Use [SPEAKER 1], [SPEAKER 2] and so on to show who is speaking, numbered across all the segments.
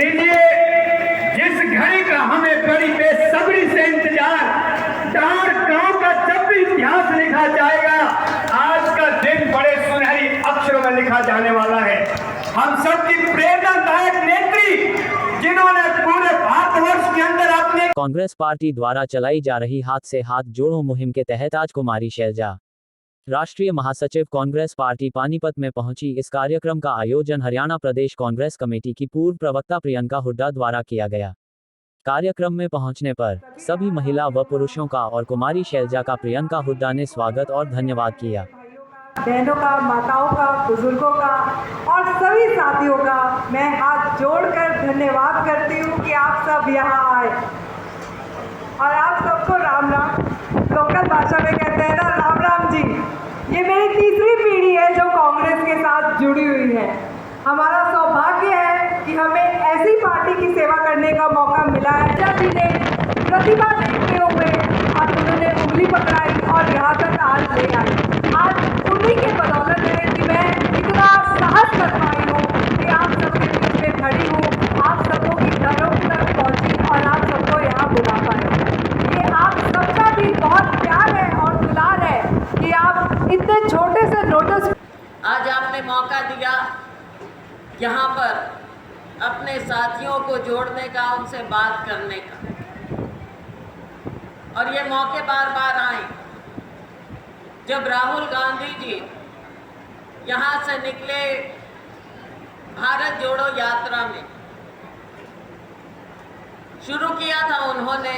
[SPEAKER 1] लीजिए, जिस घड़ी का हमें बड़ी बेसब्री से इंतजार, चार गांव का जब भी इतिहास लिखा जाएगा, आज का दिन बड़े सुनहरी अक्षरों में लिखा जाने वाला है। हम सबकी प्रेरणादायक नेत्री, जिन्होंने पूरे भारतवर्ष के अंदर अपने
[SPEAKER 2] कांग्रेस पार्टी द्वारा चलाई जा रही हाथ से हाथ जोड़ो मुहिम के तहत आज कुमारी शैलजा, राष्ट्रीय महासचिव कांग्रेस पार्टी पानीपत में पहुंची। इस कार्यक्रम का आयोजन हरियाणा प्रदेश कांग्रेस कमेटी की पूर्व प्रवक्ता प्रियंका हुड्डा द्वारा किया गया। कार्यक्रम में पहुंचने पर सभी महिला व पुरुषों का और कुमारी शैलजा का प्रियंका हुड्डा ने स्वागत और धन्यवाद किया।
[SPEAKER 3] बहनों का, माताओं का, बुजुर्गों का और सभी साथियों का मैं हाथ जोड़कर धन्यवाद करती हूँ कि आप सब यहाँ आए और आप सबको राम राम। लोकल भाषा में कहते हैं ना, राम राम जी। ये मेरी तीसरी पीढ़ी है जो कांग्रेस के साथ जुड़ी हुई है। हमारा सौभाग्य है कि हमें ऐसी पार्टी की सेवा करने का मौका मिला है। जब जी ने प्रतिभा देखते हुए आज उन्होंने उंगली पकड़ाई और यहाँ तक आज ले आई। आज उन्हीं के बदौलत है कि मैं इतना साहस कर पाई हूँ कि आप सबके बीच में खड़ी हूँ, आप सबको की घरों तक पहुँची और आप सबको यहाँ बुला पाई। ये आप सबका भी बहुत प्यार है और दुलार है कि आप इतने छोटे से नोटिस।
[SPEAKER 4] आज आपने मौका दिया यहाँ पर अपने साथियों को जोड़ने का, उनसे बात करने का, और ये मौके बार बार आए। जब राहुल गांधी जी यहाँ से निकले भारत जोड़ो यात्रा में, शुरू किया था उन्होंने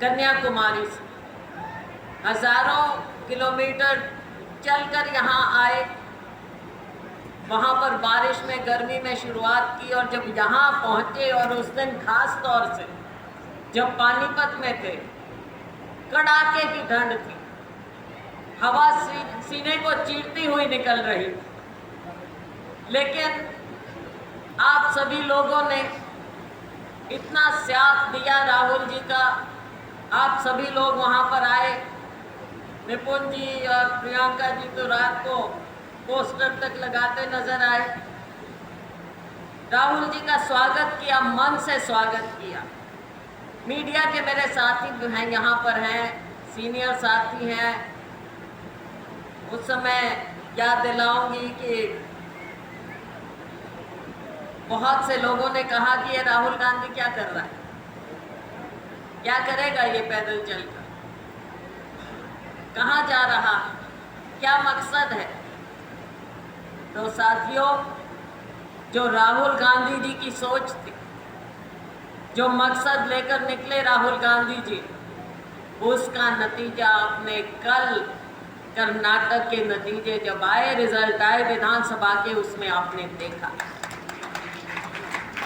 [SPEAKER 4] कन्याकुमारी से, हजारों किलोमीटर चलकर यहाँ आए। वहाँ पर बारिश में, गर्मी में शुरुआत की और जब यहाँ पहुँचे और उस दिन खास तौर से जब पानीपत में थे, कड़ाके की ठंड थी, हवा सीने को चीरती हुई निकल रही थी, लेकिन आप सभी लोगों ने इतना साथ दिया राहुल जी का। आप सभी लोग वहाँ पर आए। निपुण जी और प्रियंका जी तो रात को पोस्टर तक लगाते नजर आए। राहुल जी का स्वागत किया, मन से स्वागत किया। मीडिया के मेरे साथी जो हैं यहाँ पर हैं, सीनियर साथी हैं। उस समय याद दिलाऊंगी कि बहुत से लोगों ने कहा कि ये राहुल गांधी क्या कर रहा है, क्या करेगा ये पैदल चलकर, कहाँ जा रहा, क्या मकसद है। तो साथियों, जो राहुल गांधी जी की सोच थी, जो मकसद लेकर निकले राहुल गांधी जी, उसका नतीजा आपने कल कर्नाटक के नतीजे जब आए, रिजल्ट आए विधानसभा के, उसमें आपने देखा।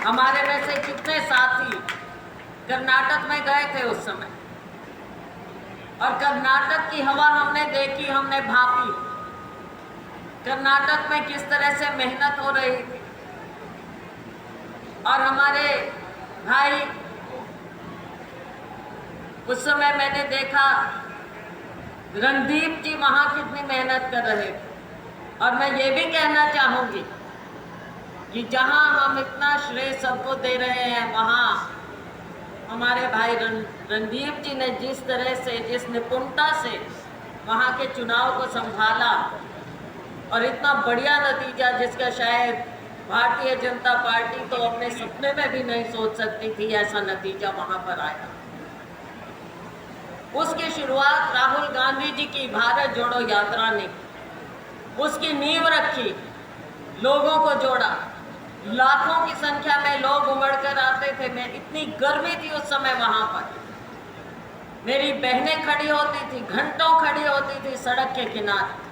[SPEAKER 4] हमारे में से कितने साथी कर्नाटक में गए थे उस समय, और कर्नाटक की हवा हमने देखी, हमने भापी। कर्नाटक में किस तरह से मेहनत हो रही थी, और हमारे भाई, उस समय मैंने देखा रणदीप जी वहाँ कितनी मेहनत कर रहे थे। और मैं ये भी कहना चाहूँगी कि जहाँ हम इतना श्रेय सबको दे रहे हैं, वहाँ हमारे भाई रणदीप जी ने जिस तरह से, जिस निपुणता से वहाँ के चुनाव को संभाला, और इतना बढ़िया नतीजा जिसका शायद भारतीय जनता पार्टी तो अपने सपने में भी नहीं सोच सकती थी, ऐसा नतीजा वहाँ पर आया। उसकी शुरुआत राहुल गांधी जी की भारत जोड़ो यात्रा ने, उसकी नींव रखी, लोगों को जोड़ा। लाखों की संख्या में लोग उमड़ कर आते थे। मैं, इतनी गर्मी थी उस समय वहाँ पर, मेरी बहनें खड़ी होती थी, घंटों खड़ी होती थी सड़क के किनारे,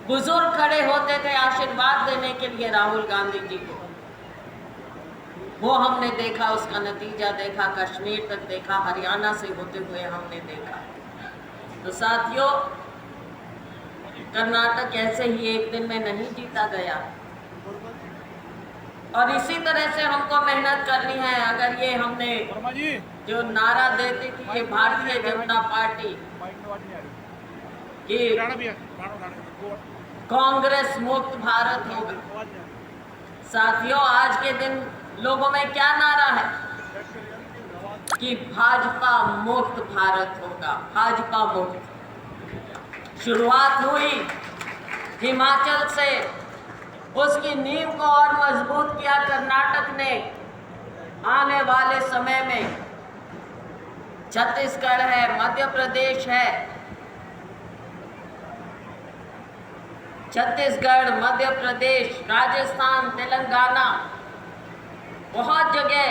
[SPEAKER 4] बुजुर्ग खड़े होते थे आशीर्वाद देने के लिए राहुल गांधी जी को। वो हमने देखा, उसका नतीजा देखा, कश्मीर तक देखा, हरियाणा से होते हुए हमने देखा। तो साथियों, कर्नाटक ऐसे ही एक दिन में नहीं जीता गया, और इसी तरह से हमको मेहनत करनी है। अगर ये हमने जो नारा देती थी ये भारतीय जनता पार्टी कि कांग्रेस मुक्त भारत होगा, साथियों, आज के दिन लोगों में क्या नारा है कि भाजपा मुक्त भारत होगा, भाजपा मुक्त। शुरुआत हुई हिमाचल से, उसकी नींव को और मजबूत किया कर्नाटक ने। आने वाले समय में छत्तीसगढ़ है, मध्य प्रदेश है, छत्तीसगढ़, मध्य प्रदेश, राजस्थान, तेलंगाना, बहुत जगह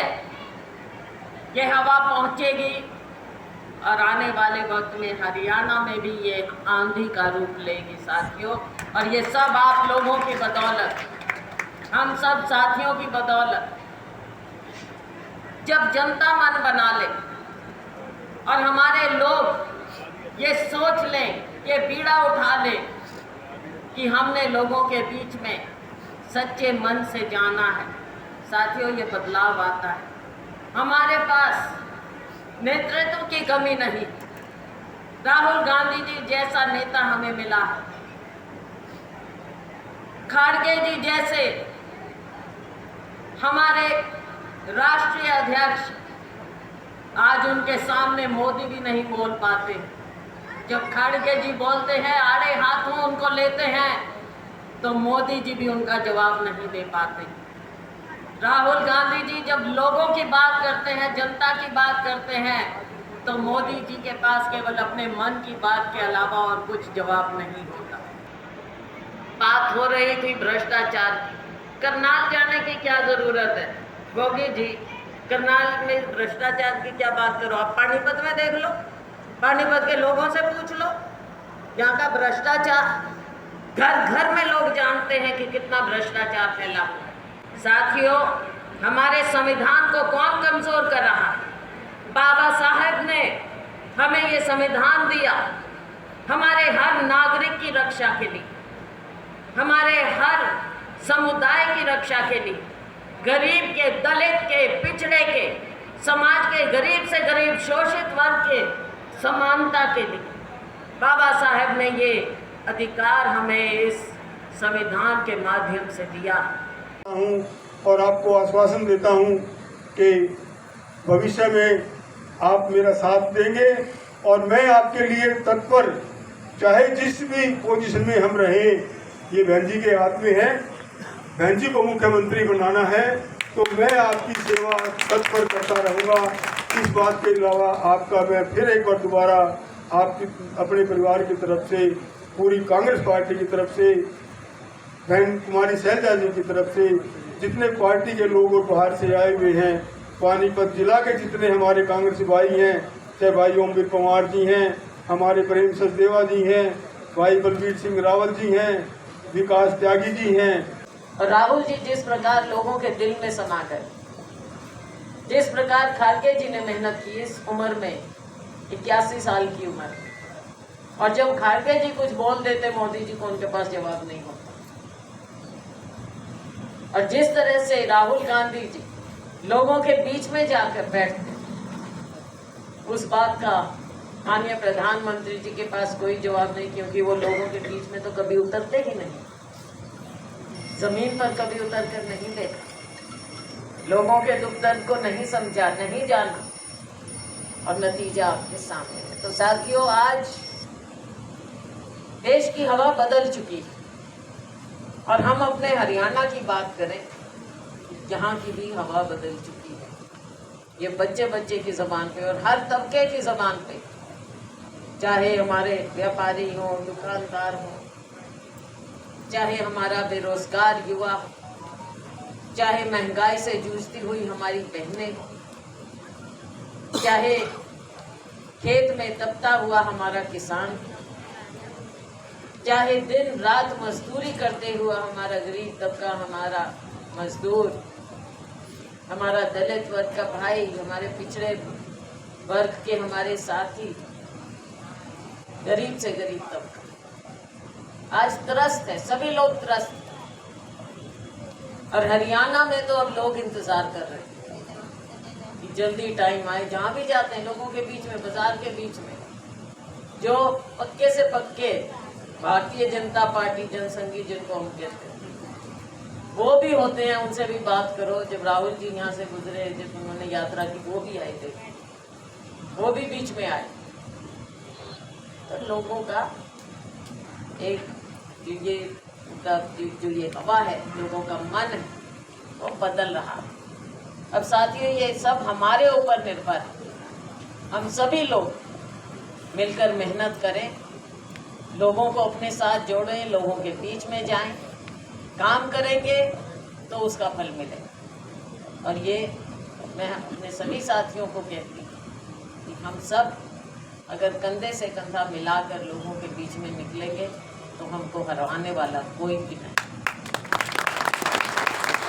[SPEAKER 4] ये हवा पहुंचेगी और आने वाले वक्त में हरियाणा में भी ये आंधी का रूप लेगी साथियों। और ये सब आप लोगों की बदौलत, हम सब साथियों की बदौलत। जब जनता मन बना ले और हमारे लोग ये सोच लें, ये बीड़ा उठा लें कि हमने लोगों के बीच में सच्चे मन से जाना है, साथियों, ये बदलाव आता है। हमारे पास नेतृत्व की कमी नहीं, राहुल गांधी जी जैसा नेता हमें मिला है, खड़गे जी जैसे हमारे राष्ट्रीय अध्यक्ष, आज उनके सामने मोदी भी नहीं बोल पाते। जब खड़गे जी बोलते हैं, आड़े हाथों उनको लेते हैं, तो मोदी जी भी उनका जवाब नहीं दे पाते। राहुल गांधी जी जब लोगों की बात करते हैं, जनता की बात करते हैं, तो मोदी जी के पास केवल अपने मन की बात के अलावा और कुछ जवाब नहीं होता। बात हो रही थी भ्रष्टाचार की। करनाल जाने की क्या जरूरत है गोगी जी? करनाल में भ्रष्टाचार की क्या बात करो, आप पानीपत में देख लो, पानीपत के लोगों से पूछ लो, यहाँ का भ्रष्टाचार घर घर में लोग जानते हैं कि कितना भ्रष्टाचार फैला हुआ है। साथियों, हमारे संविधान को कौन कमजोर कर रहा है? बाबा साहेब ने हमें ये संविधान दिया हमारे हर नागरिक की रक्षा के लिए, हमारे हर समुदाय की रक्षा के लिए, गरीब के, दलित के, पिछड़े के, समाज के गरीब से गरीब शोषित वर्ग के समानता के लिए बाबा साहेब ने ये अधिकार हमें इस संविधान के माध्यम से दिया
[SPEAKER 5] हूँ। और आपको आश्वासन देता हूँ कि भविष्य में आप मेरा साथ देंगे और मैं आपके लिए तत्पर, चाहे जिस भी पोजीशन में हम रहें, ये बहन जी के हाथ में है। बहन जी को मुख्यमंत्री बनाना है तो मैं आपकी सेवा तत्पर करता रहूँगा। इस बात के अलावा आपका मैं फिर एक बार दोबारा आपकी अपने परिवार की तरफ से, पूरी कांग्रेस पार्टी की तरफ से, बहन कुमारी शैलजा जी की तरफ से, जितने पार्टी के लोग और बाहर से आए हुए हैं, पानीपत जिला के जितने हमारे कांग्रेसी भाई हैं, चाहे भाई ओमवीर पंवार जी हैं, हमारे प्रेम सचदेवा जी हैं, भाई बलबीर सिंह रावल जी हैं, विकास त्यागी जी हैं।
[SPEAKER 4] और राहुल जी जिस प्रकार लोगों के दिल में समा गए, जिस प्रकार खड़गे जी ने मेहनत की इस उम्र में, 81 साल की उम्र, और जब खड़गे जी कुछ बोल देते मोदी जी को उनके पास जवाब नहीं होता। और जिस तरह से राहुल गांधी जी लोगों के बीच में जाकर बैठते, उस बात का माननीय प्रधानमंत्री जी के पास कोई जवाब नहीं, क्योंकि वो लोगों के बीच में तो कभी उतरते ही नहीं, जमीन पर कभी उतर कर नहीं देखा, लोगों के दुख दर्द को नहीं समझा, नहीं जाना, और नतीजा आपके सामने है। तो साथियों, आज देश की हवा बदल चुकी है और हम अपने हरियाणा की बात करें, यहाँ की भी हवा बदल चुकी है। ये बच्चे बच्चे की ज़बान पे और हर तबके की ज़बान पे, चाहे हमारे व्यापारी हों, दुकानदार हों, चाहे हमारा बेरोजगार युवा हो, चाहे महंगाई से जूझती हुई हमारी बहनें हो, चाहे खेत में तपता हुआ हमारा किसान, चाहे दिन रात मजदूरी करते हुआ हमारा गरीब तबका, हमारा मजदूर, हमारा दलित वर्ग का भाई, हमारे पिछड़े वर्ग के हमारे साथी, गरीब से गरीब तबका आज त्रस्त है, सभी लोग त्रस्त हैं। और हरियाणा में तो अब लोग इंतजार कर रहे हैं कि जल्दी टाइम आए। जहाँ भी जाते हैं लोगों के बीच में, बाजार के बीच में, जो पक्के से पक्के भारतीय जनता पार्टी जनसंघी जिनको हम कहते हैं, वो भी होते हैं, उनसे भी बात करो। जब राहुल जी यहाँ से गुजरे, जब उन्होंने यात्रा की, वो भी आए थे, वो भी बीच में आए। तो लोगों का एक जो ये हवा है, लोगों का मन है, वो बदल रहा है। अब साथियों, ये सब हमारे ऊपर निर्भर है। हम सभी लोग मिलकर मेहनत करें, लोगों को अपने साथ जोड़ें, लोगों के बीच में जाएं, काम करेंगे तो उसका फल मिलेगा। और ये मैं अपने सभी साथियों को कहती हूँ कि हम सब अगर कंधे से कंधा मिलाकर लोगों के बीच में निकलेंगे तो हमको हराने वाला कोई भी नहीं।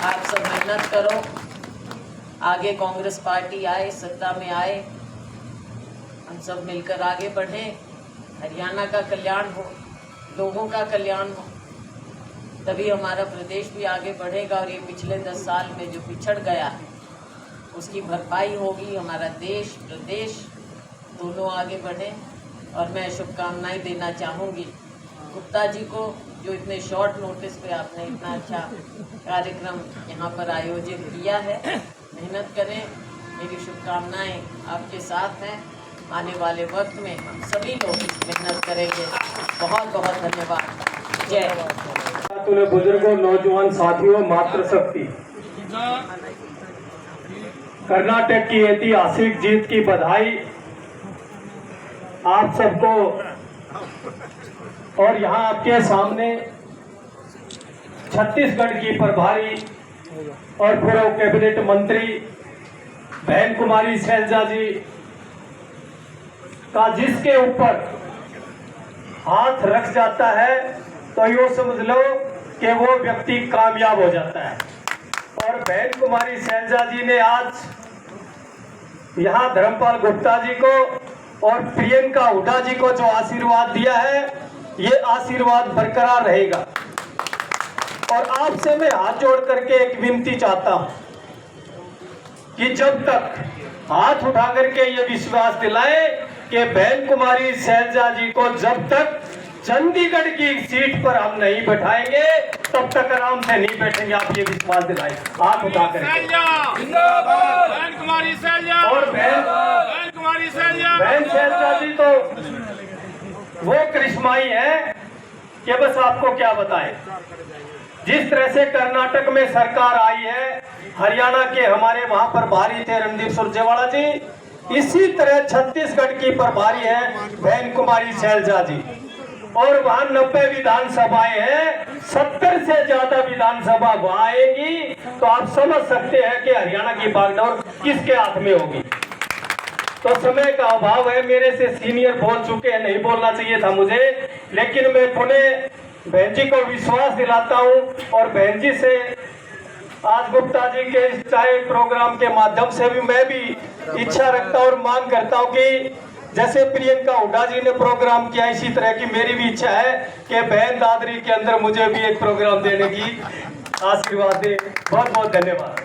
[SPEAKER 4] आप सब मेहनत करो, आगे कांग्रेस पार्टी आए, सत्ता में आए, हम सब मिलकर आगे बढ़ें, हरियाणा का कल्याण हो, लोगों का कल्याण हो, तभी हमारा प्रदेश भी आगे बढ़ेगा। और ये पिछले 10 साल में जो पिछड़ गया है उसकी भरपाई होगी, हमारा देश प्रदेश दोनों आगे बढ़े। और मैं शुभकामनाएं देना चाहूँगी गुप्ता जी को, जो इतने शॉर्ट नोटिस पे आपने इतना अच्छा कार्यक्रम यहाँ पर आयोजित किया है। मेहनत करें, मेरी शुभकामनाएं आपके साथ हैं। आने वाले वक्त में हम सभी लोग मेहनत करेंगे। बहुत बहुत धन्यवाद। जय
[SPEAKER 6] हिंद। बुजुर्गों, नौजवान साथियों, मातृशक्ति, कर्नाटक की ऐतिहासिक जीत की बधाई आप सबको। और यहाँ आपके सामने छत्तीसगढ़ की प्रभारी और पूर्व कैबिनेट मंत्री बहन कुमारी शैलजा जी का जिसके ऊपर हाथ रख जाता है तो यो समझ लो कि वो व्यक्ति कामयाब हो जाता है। और बहन कुमारी शैलजा जी ने आज यहाँ धर्मपाल गुप्ता जी को और प्रियंका हुड्डा जी को जो आशीर्वाद दिया है, ये आशीर्वाद बरकरार रहेगा। और आपसे मैं हाथ जोड़ करके एक विनती चाहता हूं कि जब तक हाथ उठा करके ये विश्वास दिलाए कि बहन कुमारी शैलजा जी को जब तक चंडीगढ़ की सीट पर हम नहीं बैठाएंगे तब तक आराम से नहीं बैठेंगे। आप ये विश्वास दिलाएं हाथ उठा करके।
[SPEAKER 7] बहन कुमारी शैलजा
[SPEAKER 6] और
[SPEAKER 7] बहन कुमारी शैलजा,
[SPEAKER 6] बहन शैलजा जी तो वो करिश्माई है कि बस आपको क्या बताएं। जिस तरह से कर्नाटक में सरकार आई है, हरियाणा के हमारे वहां पर प्रभारी थे रणदीप सुरजेवाला जी, इसी तरह छत्तीसगढ़ की प्रभारी है बहन कुमारी शैलजा जी। और वहां 90 विधानसभाएं हैं, 70 से ज्यादा विधानसभा वहां आएगी। तो आप समझ सकते हैं कि हरियाणा की बागडोर किसके हाथ में होगी। तो समय का अभाव है, मेरे से सीनियर बोल चुके हैं, नहीं बोलना चाहिए था मुझे, लेकिन मैं पुनः बहन जी को विश्वास दिलाता हूं। और बहन जी से आज गुप्ता जी के इस चाय प्रोग्राम के माध्यम से भी मैं भी इच्छा रखता हूं और मांग करता हूं कि जैसे प्रियंका हुड्डा जी ने प्रोग्राम किया, इसी तरह की मेरी भी इच्छा है कि बहन दादरी के अंदर मुझे भी एक प्रोग्राम देने की आशीर्वाद दे। बहुत बहुत धन्यवाद।